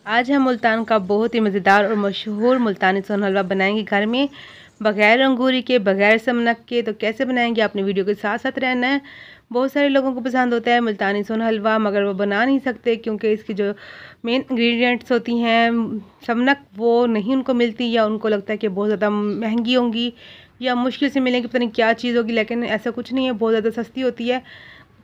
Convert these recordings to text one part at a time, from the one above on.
आज हम मुल्तान का बहुत ही मज़ेदार और मशहूर मुल्तानी सोन हलवा बनाएंगे घर में, बग़ैर अंगूरी के, बग़ैर समनक के। तो कैसे बनाएंगे, आपने वीडियो के साथ साथ रहना है। बहुत सारे लोगों को पसंद होता है मुल्तानी सोन हलवा, मगर वो बना नहीं सकते क्योंकि इसकी जो मेन इंग्रेडिएंट्स होती हैं समनक, वो नहीं उनको मिलती, या उनको लगता है कि बहुत ज़्यादा महंगी होंगी या मुश्किल से मिलेंगी, पता नहीं क्या चीज़ होगी। लेकिन ऐसा कुछ नहीं है, बहुत ज़्यादा सस्ती होती है।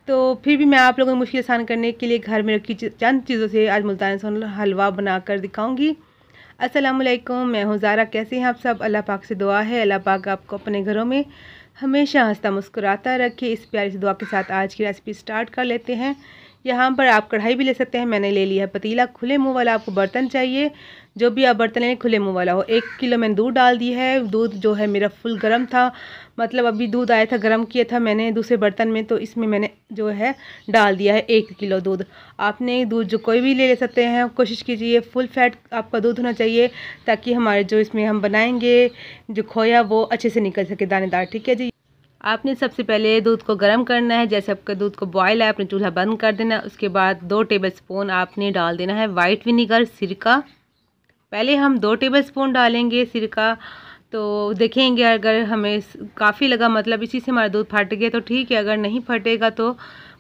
तो फिर भी मैं आप लोगों की मुश्किल आसान करने के लिए घर में रखी चंद चीज़ों से आज मुल्तानी सोन हलवा बनाकर दिखाऊंगी। अस्सलाम वालेकुम, मैं हूँ ज़ारा। कैसे हैं आप सब? अल्लाह पाक से दुआ है अल्लाह पाक आपको अपने घरों में हमेशा हंसता मुस्कुराता रखे। इस प्यारी सी दुआ के साथ आज की रेसिपी स्टार्ट कर लेते हैं। यहाँ पर आप कढ़ाई भी ले सकते हैं, मैंने ले लिया है पतीला। खुले मुंह वाला आपको बर्तन चाहिए, जो भी आप बर्तन लें खुले मुंह वाला हो। 1 किलो मैंने दूध डाल दी है। दूध जो है मेरा फुल गर्म था, मतलब अभी दूध आया था, गर्म किया था मैंने दूसरे बर्तन में, तो इसमें मैंने जो है डाल दिया है 1 किलो दूध। आपने दूध जो कोई भी ले सकते हैं। कोशिश कीजिए फुल फैट आपका दूध होना चाहिए, ताकि हमारे जो इसमें हम बनाएंगे जो खोया वो अच्छे से निकल सके, दानेदार। ठीक है जी। आपने सबसे पहले दूध को गर्म करना है। जैसे आपका दूध को बॉयल है, आपने चूल्हा बंद कर देना है। उसके बाद 2 टेबलस्पून आपने डाल देना है वाइट विनीगर, सिरका। पहले हम 2 टेबलस्पून डालेंगे सिरका। तो देखेंगे अगर हमें काफ़ी लगा, मतलब इसी से हमारा दूध फट गया तो ठीक है, अगर नहीं फटेगा तो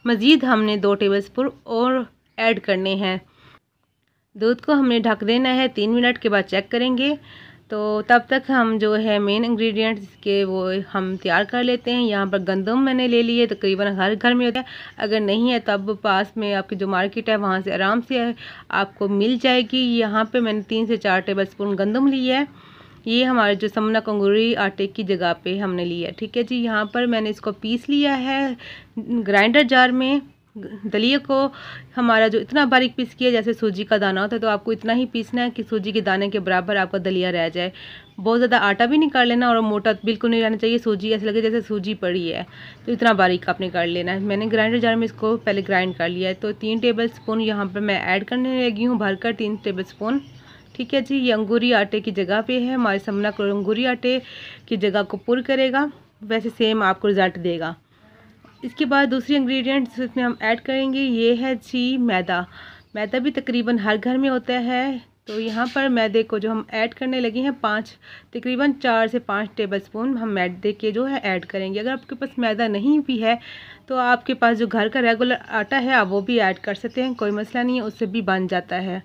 मज़ीद हमने 2 टेबलस्पून और ऐड करने हैं। दूध को हमने ढक देना है, 3 मिनट के बाद चेक करेंगे। तो तब तक हम जो है मेन इंग्रेडिएंट्स के वो हम तैयार कर लेते हैं। यहाँ पर गंदम मैंने ले ली है, तकरीबन हर घर में होता है। अगर नहीं है तब पास में आपकी जो मार्केट है वहाँ से आराम से आपको मिल जाएगी। यहाँ पे मैंने 3 से 4 टेबलस्पून गंदम ली है। ये हमारे जो समनक अंगूरी आटे की जगह पे हमने लिया है। ठीक है जी। यहाँ पर मैंने इसको पीस लिया है ग्राइंडर जार में। दलिए को हमारा जो इतना बारीक पीस किया जैसे सूजी का दाना होता है, तो आपको इतना ही पीसना है कि सूजी के दाने के बराबर आपका दलिया रह जाए। बहुत ज़्यादा आटा भी नहीं कर लेना और मोटा बिल्कुल नहीं रहना चाहिए, सूजी ऐसे लगे जैसे सूजी पड़ी है, तो इतना बारीक आपने कर लेना है। मैंने ग्राइंडर जार में इसको पहले ग्राइंड कर लिया है। तो 3 टेबलस्पून यहाँ पर मैं ऐड करने लगी हूँ, भरकर 3 टेबलस्पून। ठीक है जी। ये अंगूरी आटे की जगह पे है, हमारे समनक और अंगूरी आटे की जगह को पूरा करेगा, वैसे सेम आपको रिजल्ट देगा। इसके बाद दूसरी इंग्रेडिएंट्स इसमें हम ऐड करेंगे, ये है जी मैदा। मैदा भी तकरीबन हर घर में होता है। तो यहाँ पर मैदे को जो हम ऐड करने लगे हैं तकरीबन 4 से 5 टेबलस्पून हम मैदे के जो है ऐड करेंगे। अगर आपके पास मैदा नहीं भी है तो आपके पास जो घर का रेगुलर आटा है आप वो भी ऐड कर सकते हैं, कोई मसला नहीं है, उससे भी बन जाता है।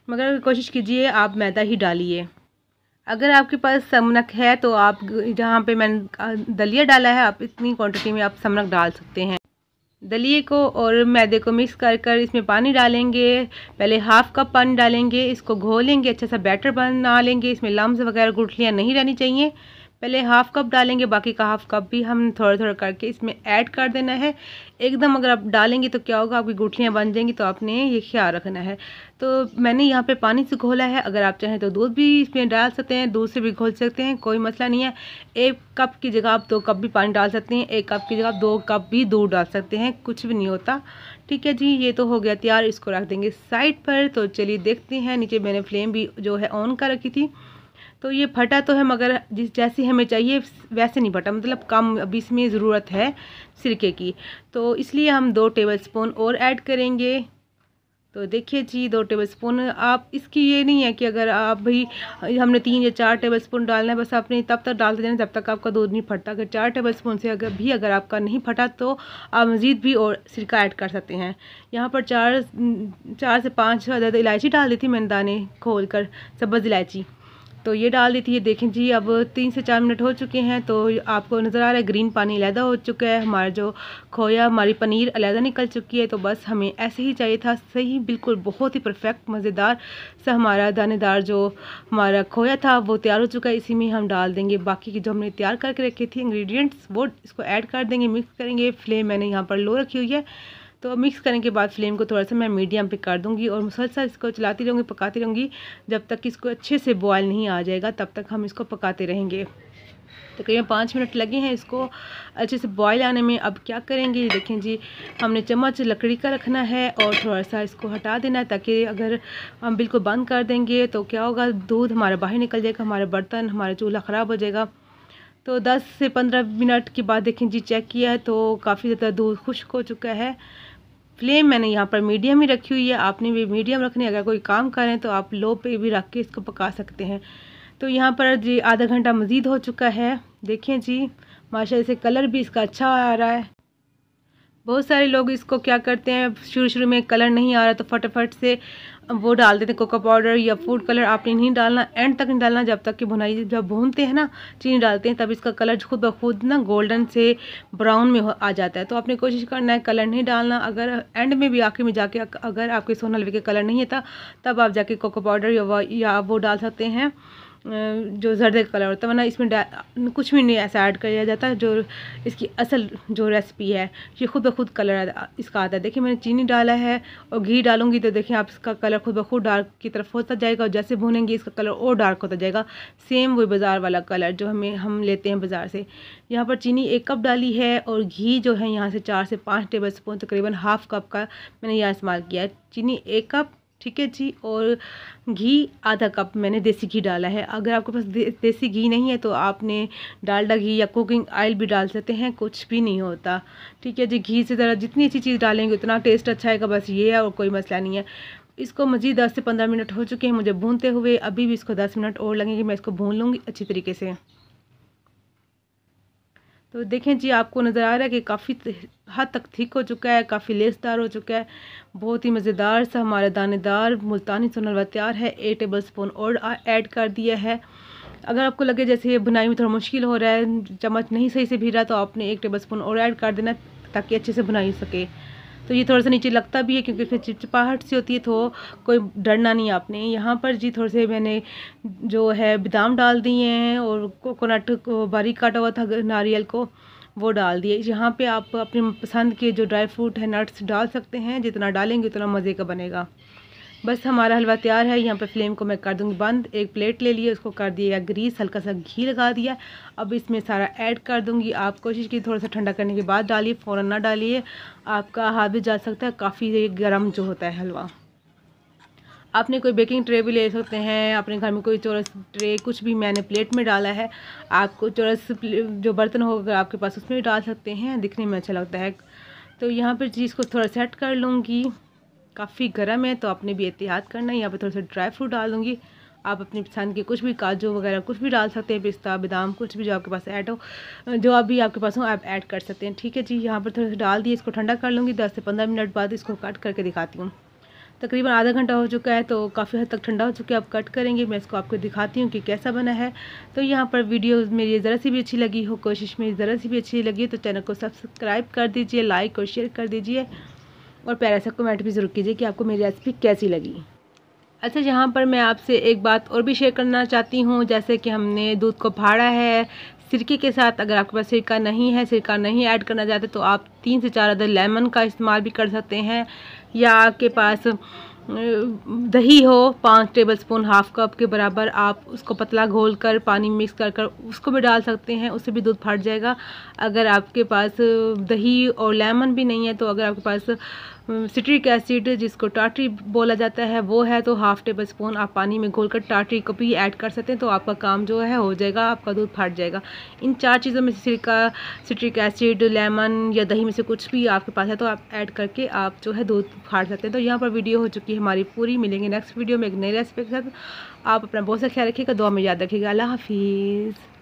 मगर कोशिश कीजिए आप मैदा ही डालिए। अगर आपके पास समनक है तो आप जहाँ पे मैंने दलिया डाला है, आप इतनी क्वांटिटी में आप समनक डाल सकते हैं। दलिए को और मैदे को मिक्स कर कर इसमें पानी डालेंगे। पहले हाफ़ कप पानी डालेंगे, इसको घोलेंगे, अच्छा सा बैटर बना लेंगे। इसमें लम्स वगैरह गुठलियाँ नहीं रहनी चाहिए। पहले हाफ़ कप डालेंगे, बाकी का हाफ़ कप भी हम थोड़ा थोड़ा करके इसमें ऐड कर देना है। एकदम अगर आप डालेंगे तो क्या होगा, आपकी गुठलियाँ बन जाएंगी, तो आपने ये ख्याल रखना है। तो मैंने यहाँ पे पानी से घोला है, अगर आप चाहें तो दूध भी इसमें डाल सकते हैं, दूध से भी घोल सकते हैं, कोई मसला नहीं है। 1 कप की जगह आप 2 कप भी पानी डाल सकते हैं, 1 कप की जगह आप 2 कप भी दूध डाल सकते हैं, कुछ भी नहीं होता। ठीक है जी। ये तो हो गया तैयार, इसको रख देंगे साइड पर। तो चलिए देखते हैं, नीचे मैंने फ्लेम भी जो है ऑन कर रखी थी। तो ये फटा तो है, मगर जैसी हमें चाहिए वैसे नहीं फटा, मतलब कम अभी इसमें ज़रूरत है सिरके की, तो इसलिए हम 2 टेबलस्पून और ऐड करेंगे। तो देखिए जी 2 टेबलस्पून। आप इसकी ये नहीं है कि अगर आप भी हमने 3 या 4 टेबलस्पून डालना है, बस आपने तब तक डालते जाना जब तक आपका दूध नहीं फटता। अगर 4 टेबलस्पून से अगर आपका नहीं फटा तो आप मज़ीद भी और सिरका ऐड कर सकते हैं। यहाँ पर 4 से 5 अदद इलायची डाल दी थी मैंने, दाने खोल कर, सब्ज़ इलायची, तो ये डाल दी थी। ये देखें जी अब 3 से 4 मिनट हो चुके हैं, तो आपको नज़र आ रहा है ग्रीन पानी अलहदा हो चुका है, हमारा जो खोया हमारी पनीर अलहदा निकल चुकी है। तो बस हमें ऐसे ही चाहिए था, सही बिल्कुल बहुत ही परफेक्ट मज़ेदार सा हमारा दानेदार जो हमारा खोया था वो तैयार हो चुका है। इसी में हम डाल देंगे बाकी की जो हमने तैयार करके रखी थी इंग्रेडिएंट्स, वो इसको ऐड कर देंगे, मिक्स करेंगे। फ्लेम मैंने यहाँ पर लो रखी हुई है। तो मिक्स करने के बाद फ्लेम को थोड़ा सा मैं मीडियम पे कर दूंगी और मुसलसल इसको चलाती रहूँगी, पकाती रहूँगी, जब तक इसको अच्छे से बॉयल नहीं आ जाएगा तब तक हम इसको पकाते रहेंगे। तकरीबन 5 मिनट लगे हैं इसको अच्छे से बॉयल आने में। अब क्या करेंगे, ये देखें जी, हमने चम्मच लकड़ी का रखना है और थोड़ा सा इसको हटा देना है, ताकि अगर हम बिल्कुल बंद कर देंगे तो क्या होगा, दूध हमारा बाहर निकल जाएगा, हमारा बर्तन, हमारा चूल्हा ख़राब हो जाएगा। तो 10 से 15 मिनट के बाद देखें जी, चेक किया है तो काफ़ी ज़्यादा दूध खुश्क हो चुका है। फ्लेम मैंने यहाँ पर मीडियम ही रखी हुई है, आपने भी मीडियम रखनी है। अगर कोई काम करें तो आप लो पे भी रख के इसको पका सकते हैं। तो यहाँ पर जी आधा घंटा मज़ीद हो चुका है। देखें जी माशाल्लाह से कलर भी इसका अच्छा आ रहा है। बहुत सारे लोग इसको क्या करते हैं, शुरू में कलर नहीं आ रहा तो फटाफट से वो डाल देते हैं कोको पाउडर या फूड कलर। आपने नहीं डालना, एंड तक नहीं डालना, जब तक कि भुनाई जब भूनते हैं ना, चीनी डालते हैं, तब इसका कलर खुद ब खुद ना गोल्डन से ब्राउन में आ जाता है। तो आपने कोशिश करना है कलर नहीं डालना। अगर एंड में भी आखिर में जाके अगर आपके सोन हलवे के कलर नहीं था, तब आप जाके कोको पाउडर या वो डाल सकते हैं जो जर्दे का कलर होता है, वरना इसमें कुछ भी नहीं ऐसा ऐड किया जाता। जो इसकी असल जो रेसिपी है ये खुद ब खुद कलर इसका आता है। देखिए मैंने चीनी डाला है और घी डालूंगी तो देखिए आप इसका कलर खुद ब खुद डार्क की तरफ होता जाएगा, और जैसे भूनेंगे इसका कलर और डार्क होता जाएगा, सेम वही बाज़ार वाला कलर जो हम लेते हैं बाज़ार से। यहाँ पर चीनी 1 कप डाली है और घी जो है यहाँ से 4 से 5 टेबल स्पून तकरीबन हाफ कप का मैंने यहाँ इस्तेमाल किया है। चीनी 1 कप, ठीक है जी, और घी आधा कप मैंने देसी घी डाला है। अगर आपके पास देसी घी नहीं है तो आपने डालडा घी या कुकिंग ऑयल भी डाल सकते हैं, कुछ भी नहीं होता, ठीक है जी। घी से ज़रा जितनी अच्छी चीज़ डालेंगे उतना टेस्ट अच्छा आएगा, बस ये है और कोई मसला नहीं है। इसको मज़ीद 10 से 15 मिनट हो चुके हैं मुझे भूनते हुए, अभी भी इसको 10 मिनट और लगेंगे। मैं इसको भून लूँगी अच्छी तरीके से। तो देखें जी आपको नज़र आ रहा है कि काफ़ी हद तक थिक हो चुका है, काफ़ी लेसदार हो चुका है। बहुत ही मज़ेदार सा हमारा दानेदार मुल्तानी सोन हलवा तैयार है। 1 टेबल स्पून और ऐड कर दिया है। अगर आपको लगे जैसे ये बुनाई में थोड़ा मुश्किल हो रहा है, चम्मच नहीं सही से भी रहा, तो आपने 1 टेबल स्पून और ऐड कर देना ताकि अच्छे से बुनाई सके। तो ये थोड़ा सा नीचे लगता भी है क्योंकि इसमें चिपचिपाहट सी होती है, तो कोई डरना नहीं आपने। यहाँ पर जी थोड़े से मैंने जो है बादाम डाल दिए हैं और कोकोनट को बारीक काटा हुआ था नारियल को वो डाल दिए। यहाँ पे आप अपनी पसंद के जो ड्राई फ्रूट है नट्स डाल सकते हैं, जितना डालेंगे उतना मज़े का बनेगा। बस हमारा हलवा तैयार है। यहाँ पे फ्लेम को मैं कर दूँगी बंद। एक प्लेट ले लिए, उसको कर दिया ग्रीस, हल्का सा घी लगा दिया। अब इसमें सारा ऐड कर दूँगी। आप कोशिश की थोड़ा सा ठंडा करने के बाद डालिए, फ़ौरन ना डालिए, आपका हाथ भी जा सकता है, काफ़ी गर्म जो होता है हलवा। आपने कोई बेकिंग ट्रे भी ले सकते हैं, अपने घर में कोई चौरस ट्रे, कुछ भी मैंने प्लेट में डाला है। आपको चौरस जो बर्तन होगा आपके पास उसमें भी डाल सकते हैं, दिखने में अच्छा लगता है। तो यहाँ पर चीज़ को थोड़ा सेट कर लूँगी। काफ़ी गर्म है तो आपने भी एहतियात करना है। यहाँ पे थोड़ा सा ड्राई फ्रूट डाल दूँगी। आप अपनी पसंद के कुछ भी काजू वगैरह कुछ भी डाल सकते हैं, पिस्ता बादाम कुछ भी जो आपके पास ऐड हो, जो अभी आपके पास हो आप ऐड कर सकते हैं, ठीक है जी। यहाँ पर थोड़ा सा डाल दिए, इसको ठंडा कर लूँगी। 10 से 15 मिनट बाद इसको कट करके दिखाती हूँ। तकरीबन आधा घंटा हो चुका है तो काफ़ी हद तक ठंडा हो चुका है। अब कट करेंगे, मैं इसको आपको दिखाती हूँ कि कैसा बना है। तो यहाँ पर वीडियो मेरी ज़रा सी भी अच्छी लगी हो, कोशिश मेरी ज़रा सी भी अच्छी लगी तो चैनल को सब्सक्राइब कर दीजिए, लाइक और शेयर कर दीजिए, और प्यारा सा कमेंट भी ज़रूर कीजिए कि आपको मेरी रेसिपी कैसी लगी। अच्छा, यहाँ पर मैं आपसे एक बात और भी शेयर करना चाहती हूँ। जैसे कि हमने दूध को फाड़ा है सिरके के साथ। अगर आपके पास सिरका नहीं है, सिरका नहीं ऐड करना चाहते, तो आप 3 से 4 अदर लेमन का इस्तेमाल भी कर सकते हैं, या आपके पास दही हो 5 टेबल स्पून हाफ कप के बराबर, आप उसको पतला घोल कर पानी मिक्स कर उसको भी डाल सकते हैं, उससे भी दूध फट जाएगा। अगर आपके पास दही और लेमन भी नहीं है, तो अगर आपके पास सिट्रिक एसिड जिसको टाटरी बोला जाता है वो है, तो हाफ टेबल स्पून आप पानी में घोलकर टाटरी को भी ऐड कर सकते हैं, तो आपका काम जो है हो जाएगा, आपका दूध फट जाएगा। इन 4 चीज़ों में से सिरका, सिट्रिक एसिड, लेमन या दही में से कुछ भी आपके पास है तो आप ऐड करके आप जो है दूध फाड़ सकते हैं। तो यहाँ पर वीडियो हो चुकी है हमारी पूरी। मिलेंगे नेक्स्ट वीडियो में एक नई रेसिपी के साथ। आप अपना बहुत सा ख्याल रखिएगा, दुआ में याद रखिएगा। अल्लाह हाफिज़।